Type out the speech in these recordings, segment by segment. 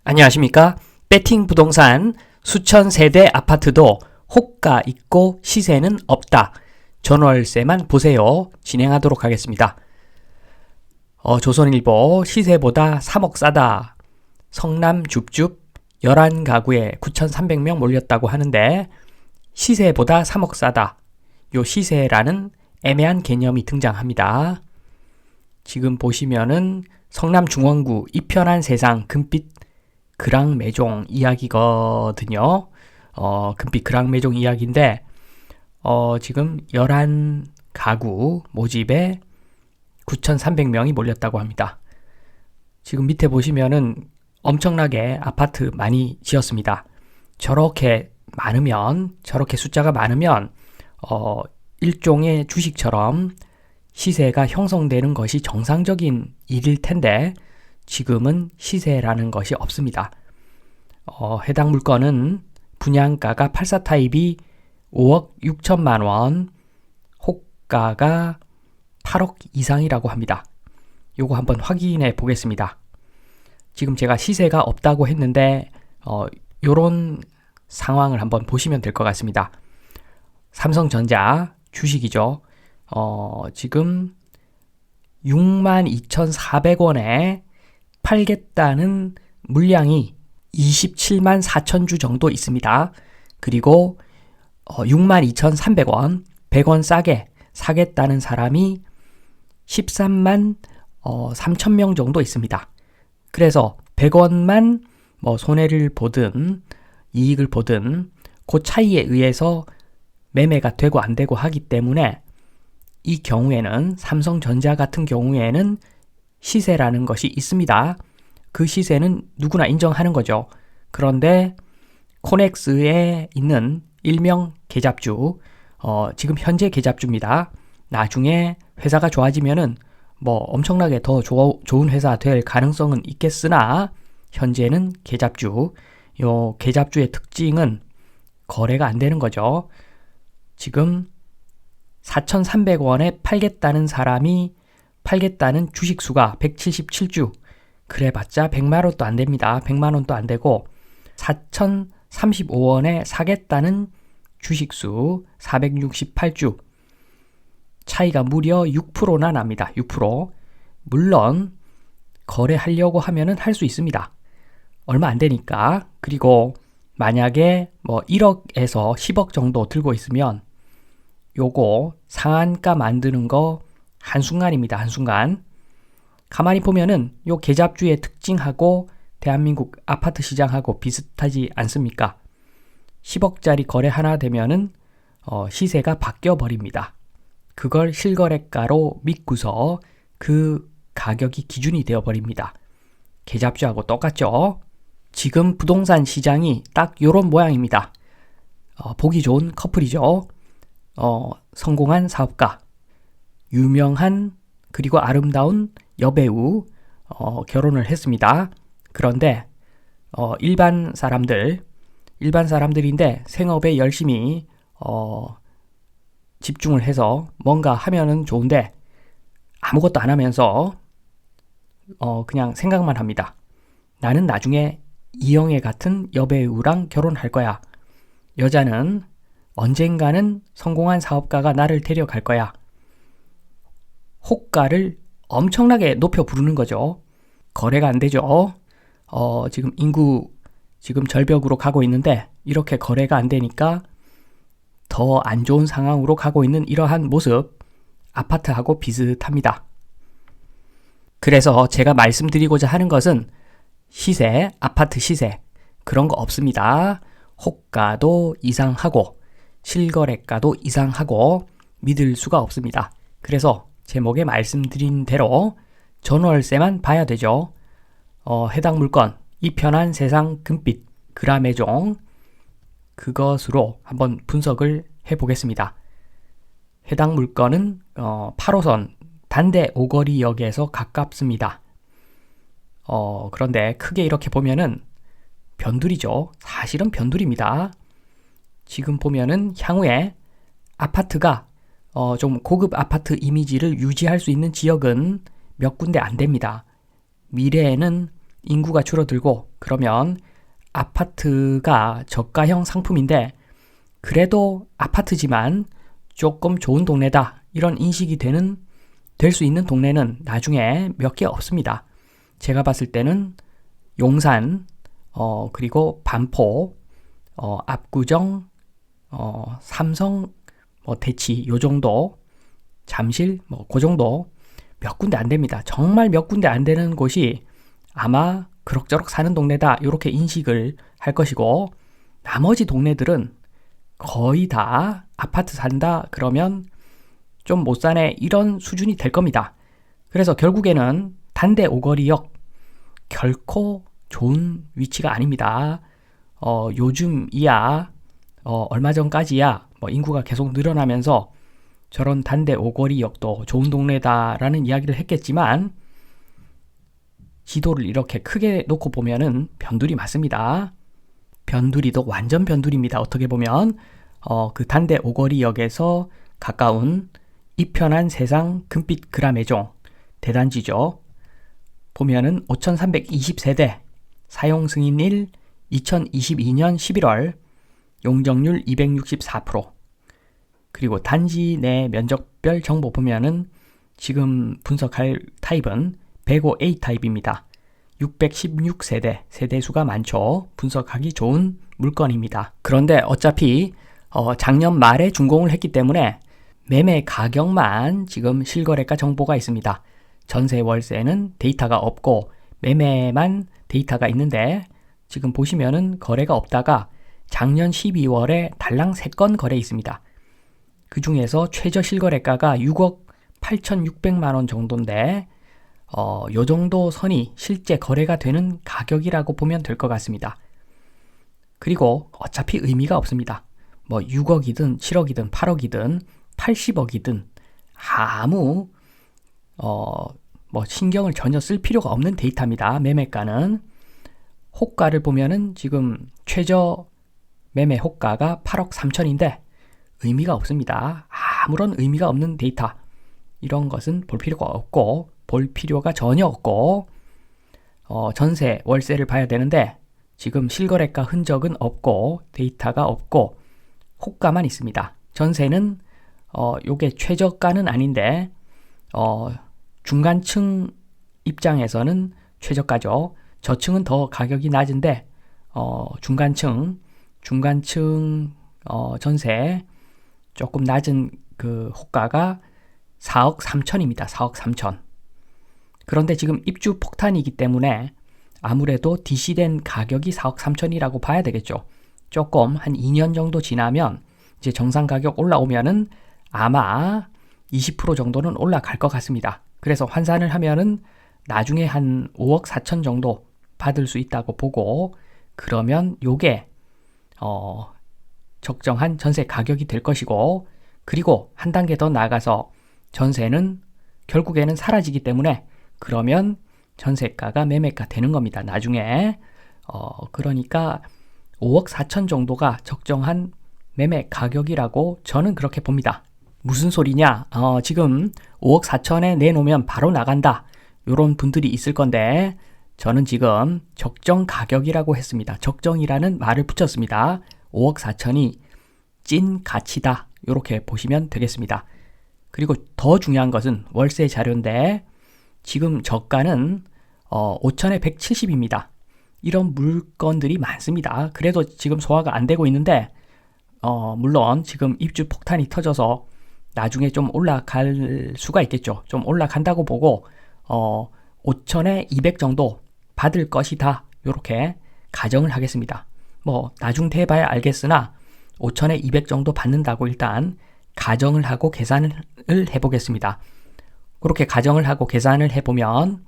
안녕하십니까? 배팅 부동산 수천 세대 아파트도 호가 있고 시세는 없다. 전월세만 보세요. 진행하도록 하겠습니다. 조선일보 시세보다 3억 싸다. 성남 줍줍 11가구에 9,300명 몰렸다고 하는데 시세보다 3억 싸다. 요 시세라는 애매한 개념이 등장합니다. 지금 보시면은 성남 중원구 이편한 세상 금빛 그랑매종 이야기거든요. 금빛 그랑매종 이야기인데 지금 11가구 모집에 9,300명이 몰렸다고 합니다. 지금 밑에 보시면은 엄청나게 아파트 많이 지었습니다. 저렇게 많으면, 저렇게 숫자가 많으면 일종의 주식처럼 시세가 형성되는 것이 정상적인 일일 텐데 지금은 시세라는 것이 없습니다. 해당 물건은 분양가가 84 타입이 5억 6천만 원, 호가가 8억 이상이라고 합니다. 요거 한번 확인해 보겠습니다. 지금 제가 시세가 없다고 했는데 요런 상황을 한번 보시면 될 것 같습니다. 삼성전자 주식이죠. 지금 62,400원에 팔겠다는 물량이 27만 4천 주 정도 있습니다. 그리고 62,300원, 100원 싸게 사겠다는 사람이 13만 3천 명 정도 있습니다. 그래서 100원만 손해를 보든 이익을 보든 그 차이에 의해서 매매가 되고 안 되고 하기 때문에 이 경우에는 삼성전자 같은 경우에는 시세라는 것이 있습니다. 그 시세는 누구나 인정하는 거죠. 그런데 코넥스에 있는 일명 계잡주, 지금 현재 계잡주입니다. 나중에 회사가 좋아지면은 엄청나게 더 좋은 회사 될 가능성은 있겠으나 현재는 계잡주. 요 계잡주의 특징은 거래가 안 되는 거죠. 지금 4,300원에 팔겠다는 사람이 팔겠다는 주식수가 177주. 그래봤자 100만원도 안 됩니다. 100만원도 안 되고 4,035원에 사겠다는 주식수 468주. 차이가 무려 6%나 납니다. 6%. 물론 거래하려고 하면은 할 수 있습니다. 얼마 안 되니까. 그리고 만약에 1억에서 10억 정도 들고 있으면 요거 상한가 만드는 거 한순간입니다. 한순간. 가만히 보면은 요 계잡주의 특징하고 대한민국 아파트 시장하고 비슷하지 않습니까? 10억짜리 거래 하나 되면은 시세가 바뀌어 버립니다. 그걸 실거래가로 믿고서 그 가격이 기준이 되어 버립니다. 계잡주하고 똑같죠? 지금 부동산 시장이 딱 요런 모양입니다. 보기 좋은 커플이죠. 성공한 사업가, 유명한 그리고 아름다운 여배우 결혼을 했습니다. 그런데 일반 사람들인데 생업에 열심히 집중을 해서 뭔가 하면은 좋은데 아무것도 안 하면서 그냥 생각만 합니다. 나는 나중에 이영애 같은 여배우랑 결혼할 거야. 여자는 언젠가는 성공한 사업가가 나를 데려갈 거야. 호가를 엄청나게 높여 부르는 거죠. 거래가 안 되죠. 지금 인구 지금 절벽으로 가고 있는데 이렇게 거래가 안 되니까 더 안 좋은 상황으로 가고 있는 이러한 모습 아파트하고 비슷합니다. 그래서 제가 말씀드리고자 하는 것은 시세, 아파트 시세 그런 거 없습니다. 호가도 이상하고 실거래가도 이상하고 믿을 수가 없습니다. 그래서 제목에 말씀드린 대로 전월세만 봐야 되죠. 해당 물건 이편한 세상 금빛 그라메종 그것으로 한번 분석을 해보겠습니다. 해당 물건은 8호선 단대 오거리역에서 가깝습니다. 그런데 크게 이렇게 보면은 변두리죠. 사실은 변두리입니다. 지금 보면은 향후에 아파트가 좀 고급 아파트 이미지를 유지할 수 있는 지역은 몇 군데 안 됩니다. 미래에는 인구가 줄어들고 그러면 아파트가 저가형 상품인데 그래도 아파트지만 조금 좋은 동네다 이런 인식이 될 수 있는 동네는 나중에 몇 개 없습니다. 제가 봤을 때는 용산, 그리고 반포, 압구정, 삼성, 대치 요 정도, 잠실 그 정도 몇 군데 안 됩니다. 정말 몇 군데 안 되는 곳이 아마 그럭저럭 사는 동네다 이렇게 인식을 할 것이고 나머지 동네들은 거의 다 아파트 산다 그러면 좀 못 사네 이런 수준이 될 겁니다. 그래서 결국에는 단대 오거리역 결코 좋은 위치가 아닙니다. 요즘이야 얼마 전까지야 인구가 계속 늘어나면서 저런 단대 오거리역도 좋은 동네다라는 이야기를 했겠지만 지도를 이렇게 크게 놓고 보면은 변두리 맞습니다. 변두리도 완전 변두리입니다. 어떻게 보면 그 단대 오거리역에서 가까운 이편한 세상 금빛 그라메종 대단지죠. 보면은 5320세대 사용 승인일 2022년 11월 용적률 264% 그리고 단지 내 면적별 정보 보면은 지금 분석할 타입은 105A 타입입니다. 616세대, 세대수가 많죠. 분석하기 좋은 물건입니다. 그런데 어차피 작년 말에 준공을 했기 때문에 매매 가격만 지금 실거래가 정보가 있습니다. 전세 월세는 데이터가 없고 매매만 데이터가 있는데 지금 보시면은 거래가 없다가 작년 12월에 달랑 3건 거래 있습니다. 그 중에서 최저 실거래가가 6억 8,600만 원 정도인데 요 정도 선이 실제 거래가 되는 가격이라고 보면 될 것 같습니다. 그리고 어차피 의미가 없습니다. 6억이든 7억이든 8억이든 80억이든 아무 신경을 전혀 쓸 필요가 없는 데이터입니다. 매매가는 호가를 보면은 지금 최저 매매 호가가 8억 3천인데 의미가 없습니다. 아무런 의미가 없는 데이터. 이런 것은 볼 필요가 없고 볼 필요가 전혀 없고 전세, 월세를 봐야 되는데 지금 실거래가 흔적은 없고 데이터가 없고 호가만 있습니다. 전세는 요게 최저가는 아닌데 중간층 입장에서는 최저가죠. 저층은 더 가격이 낮은데 중간층 전세 조금 낮은 그 호가가 4억 3천입니다. 4억 3천. 그런데 지금 입주 폭탄이기 때문에 아무래도 DC된 가격이 4억 3천이라고 봐야 되겠죠. 조금 한 2년 정도 지나면 이제 정상 가격 올라오면은 아마 20% 정도는 올라갈 것 같습니다. 그래서 환산을 하면은 나중에 한 5억 4천 정도 받을 수 있다고 보고 그러면 요게 적정한 전세 가격이 될 것이고 그리고 한 단계 더 나아가서 전세는 결국에는 사라지기 때문에 그러면 전세가가 매매가 되는 겁니다. 나중에 그러니까 5억 4천 정도가 적정한 매매 가격이라고 저는 그렇게 봅니다. 무슨 소리냐? 지금 5억 4천에 내놓으면 바로 나간다. 요런 분들이 있을 건데 저는 지금 적정 가격이라고 했습니다. 적정이라는 말을 붙였습니다. 5억 4천이 찐 가치다. 요렇게 보시면 되겠습니다. 그리고 더 중요한 것은 월세 자료인데 지금 저가는 5천에 170입니다. 이런 물건들이 많습니다. 그래도 지금 소화가 안 되고 있는데 물론 지금 입주 폭탄이 터져서 나중에 좀 올라갈 수가 있겠죠. 좀 올라간다고 보고 5천에 200 정도 받을 것이다. 이렇게 가정을 하겠습니다. 나중 돼봐야 알겠으나 5천에 200 정도 받는다고 일단 가정을 하고 계산을 해보겠습니다. 그렇게 가정을 하고 계산을 해보면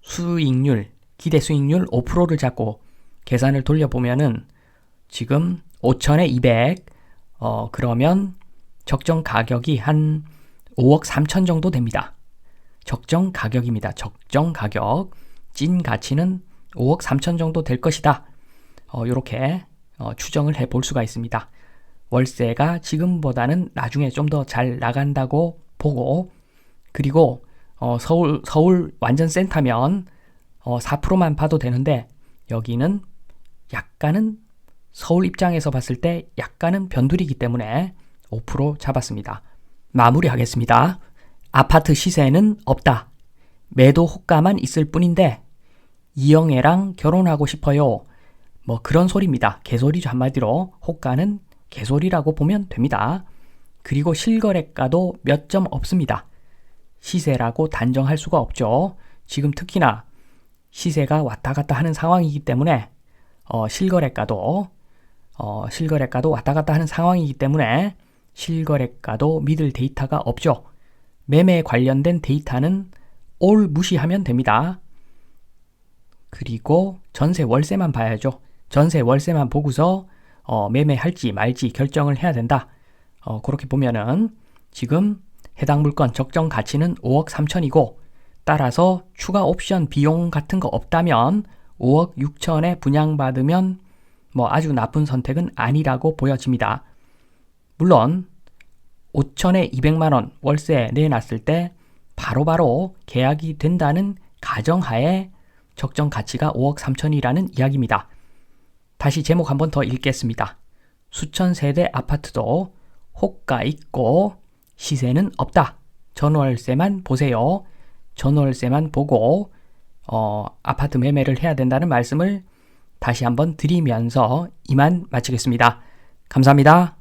수익률, 기대 수익률 5%를 잡고 계산을 돌려보면은 지금 5천에 200 그러면 적정 가격이 한 5억 3천 정도 됩니다. 적정 가격입니다. 적정 가격. 찐 가치는 5억 3천 정도 될 것이다. 이렇게 추정을 해볼 수가 있습니다. 월세가 지금보다는 나중에 좀 더 잘 나간다고 보고 그리고 서울 완전 센터면 4%만 봐도 되는데 여기는 약간은 서울 입장에서 봤을 때 약간은 변두리이기 때문에 5% 잡았습니다. 마무리하겠습니다. 아파트 시세는 없다. 매도 호가만 있을 뿐인데 이영애랑 결혼하고 싶어요. 뭐 그런 소리입니다. 개소리죠. 한마디로 호가는 개소리라고 보면 됩니다. 그리고 실거래가도 몇 점 없습니다. 시세라고 단정할 수가 없죠. 지금 특히나 시세가 왔다 갔다 하는 상황이기 때문에 실거래가도 왔다 갔다 하는 상황이기 때문에 실거래가도 믿을 데이터가 없죠. 매매에 관련된 데이터는 올 무시하면 됩니다. 그리고 전세 월세만 봐야죠. 전세 월세만 보고서 매매할지 말지 결정을 해야 된다. 그렇게 보면은 지금 해당 물건 적정 가치는 5억 3천이고 따라서 추가 옵션 비용 같은 거 없다면 5억 6천에 분양받으면 뭐 아주 나쁜 선택은 아니라고 보여집니다. 물론 5천에 200만 원 월세 내놨을 때 바로바로 계약이 된다는 가정하에 적정 가치가 5억 3천이라는 이야기입니다. 다시 제목 한번 더 읽겠습니다. 수천 세대 아파트도 호가 있고 시세는 없다. 전월세만 보세요. 전월세만 보고 아파트 매매를 해야 된다는 말씀을 다시 한번 드리면서 이만 마치겠습니다. 감사합니다.